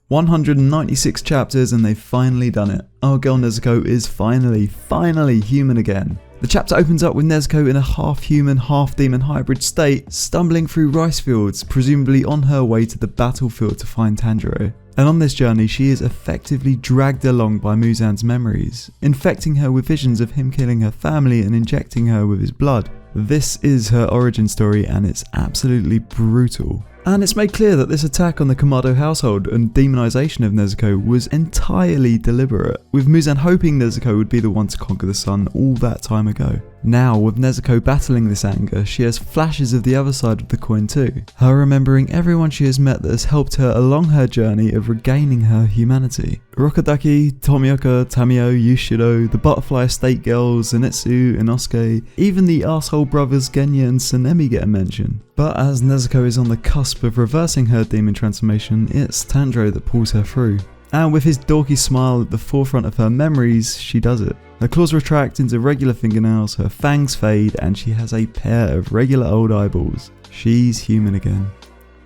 196 chapters and they've finally done it. Our girl Nezuko is finally human again. The chapter opens up with Nezuko in a half-human, half-demon hybrid state, stumbling through rice fields, presumably on her way to the battlefield to find Tanjiro. And on this journey, she is effectively dragged along by Muzan's memories, infecting her with visions of him killing her family and injecting her with his blood. This is her origin story and it's absolutely brutal. And it's made clear that this attack on the Kamado household and demonization of Nezuko was entirely deliberate, with Muzan hoping Nezuko would be the one to conquer the sun all that time ago. Now, with Nezuko battling this anger, she has flashes of the other side of the coin too, her remembering everyone she has met that has helped her along her journey of regaining her humanity. Rokadaki, Tomioka, Tamio, Yushido, the Butterfly Estate girls, Zenitsu, Inosuke, even the arsehole brothers Genya and Sanemi get a mention. But as Nezuko is on the cusp of reversing her demon transformation, it's Tanjiro that pulls her through. And with his dorky smile at the forefront of her memories, she does it. Her claws retract into regular fingernails, her fangs fade, and she has a pair of regular old eyeballs. She's human again.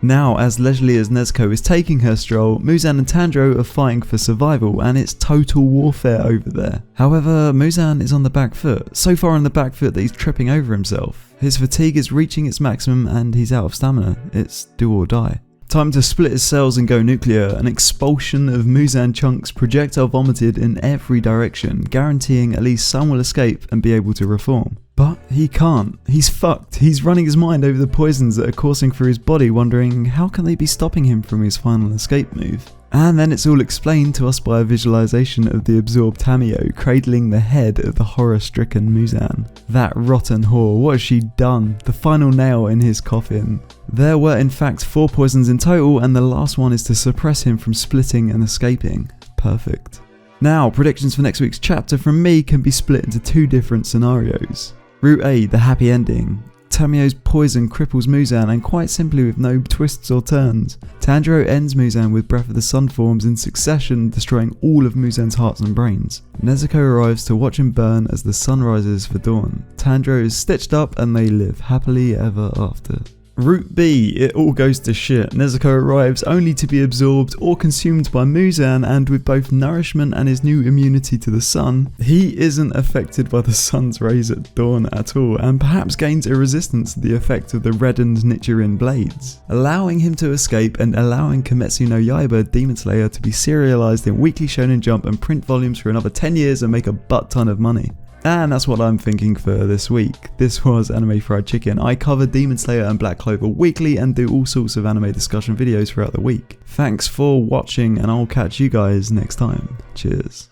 Now, as leisurely as Nezuko is taking her stroll, Muzan and Tanjiro are fighting for survival and it's total warfare over there. However, Muzan is on the back foot, so far on the back foot that he's tripping over himself. His fatigue is reaching its maximum and he's out of stamina. It's do or die. Time to split his cells and go nuclear, an expulsion of Muzan chunks projectile vomited in every direction, guaranteeing at least some will escape and be able to reform. But he can't. He's fucked. He's running his mind over the poisons that are coursing through his body, wondering how can they be stopping him from his final escape move. And then it's all explained to us by a visualization of the absorbed Tamio cradling the head of the horror-stricken Muzan. That rotten whore, what has she done? The final nail in his coffin. There were in fact 4 poisons in total, and the last one is to suppress him from splitting and escaping. Perfect. Now, predictions for next week's chapter from me can be split into 2 different scenarios. Route A, the happy ending. Tamio's poison cripples Muzan, and quite simply with no twists or turns. Tanjiro ends Muzan with Breath of the Sun forms in succession, destroying all of Muzan's hearts and brains. Nezuko arrives to watch him burn as the sun rises for dawn. Tanjiro is stitched up and they live happily ever after. Route B, it all goes to shit. Nezuko arrives only to be absorbed or consumed by Muzan, and with both nourishment and his new immunity to the sun, he isn't affected by the sun's rays at dawn at all, and perhaps gains a resistance to the effect of the reddened Nichiren blades, allowing him to escape and allowing Kimetsu no Yaiba Demon Slayer to be serialized in Weekly Shonen Jump and print volumes for another 10 years and make a butt ton of money. And that's what I'm thinking for this week. This was Anime Fried Chicken. I cover Demon Slayer and Black Clover weekly and do all sorts of anime discussion videos throughout the week. Thanks for watching and I'll catch you guys next time. Cheers.